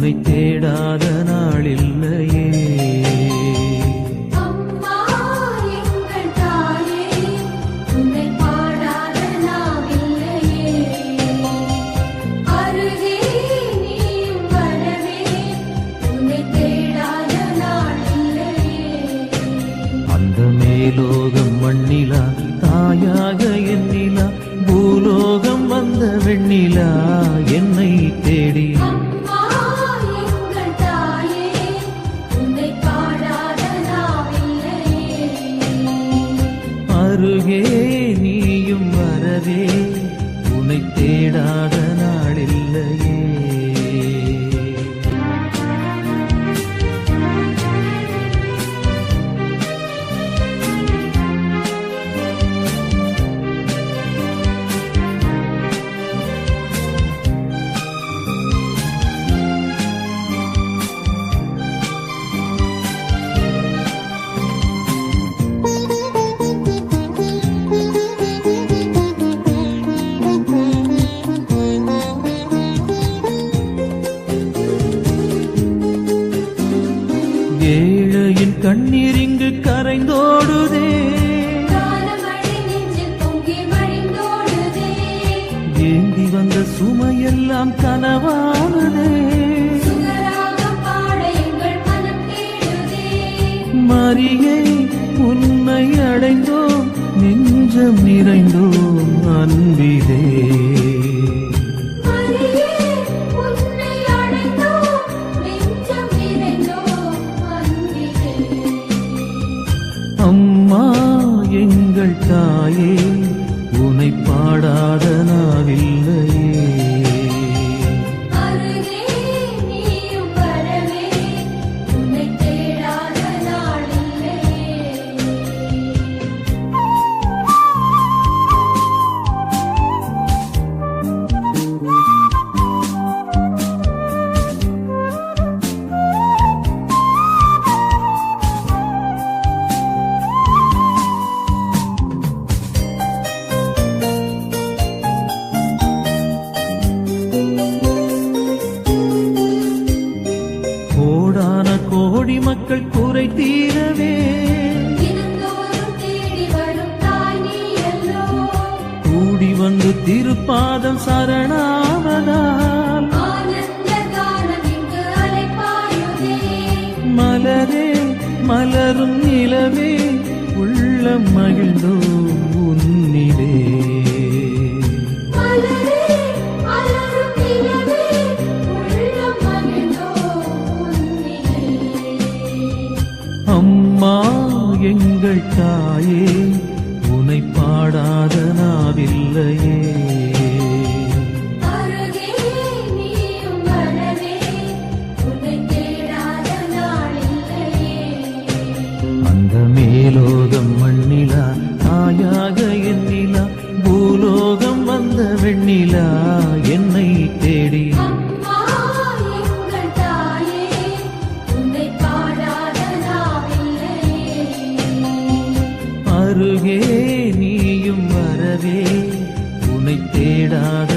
உன்னை தேடாத நாளில்லையே. அம்மா எங்கள் தாயே, உன்னை பாடாத நாவில்லையே. அருகே நீயும் வரவே, உன்னை தேடாத நாளில்லையே. அந்த மேலோகம் மண்ணிலா தாயாக எண்ணிலா, பூலோகம் வந்த வெண்ணிலா என்னை தேடி. அம்மா எங்கள் தாயே, உன்னை பாடாத நாவில்லையே. அருகே நீயும் வரவே, உன்னை தேடாத நாளில்லையே. ஏழையின் கண்ணீர் இங்கு கரைந்தோடுதே, காலமழை நெஞ்சில் பொங்கி வழிந்தோடுதே. ஏந்தி வந்த சுமையெல்லாம் கனவானதே. சுகராகம் பாட எங்கள் மனம் தேடுதே. மரியே உன்னை அடைந்தோம், நெஞ்சம் நிறைந்தோம் அன்பிலே. மரியே உன்னை அடைந்தோம், நெஞ்சம் நிறைந்தோம் அன்பிலே. அம்மா எங்கள் தாயே, உன்னை பாடாத நாவில்லையே. அருகே நீயும் வரவே, உன்னை தேடாத நாளில்லையே. கோடான கோடி மக்கள் குறை தீரவே, தினந்தோறும் தேடி வரும் தாய் நீயல்லோ. கூடி வந்து திருப்பாதம் சரணாவதால். ஆனந்த கானம் இங்கு அலைபாயுதே. மலரே மலரும் நிலவே, உள்ளம் மகிழ்ந்தோம் உன்னிலே. மலரே மலரும் நிலவே, உள்ளம் மகிழ்ந்தோம் உன்னிலே. அம்மா எங்கள் தாயே, உன்னை பாடாத நாவில்லையே. அருகே நீயும் வரவே, உன்னை தேடாத நாளில்லையே. அந்த மேலோகம் மண்ணிலா தாயாக எண்ணிலா, பூலோகம் வந்த வெண்ணிலா என்னை தேடி. அம்மா எங்கள் தாயே, உன்னை பாடாத நாவில்லையே. அருகே நீயும் வரவே, உன்னை தேடாத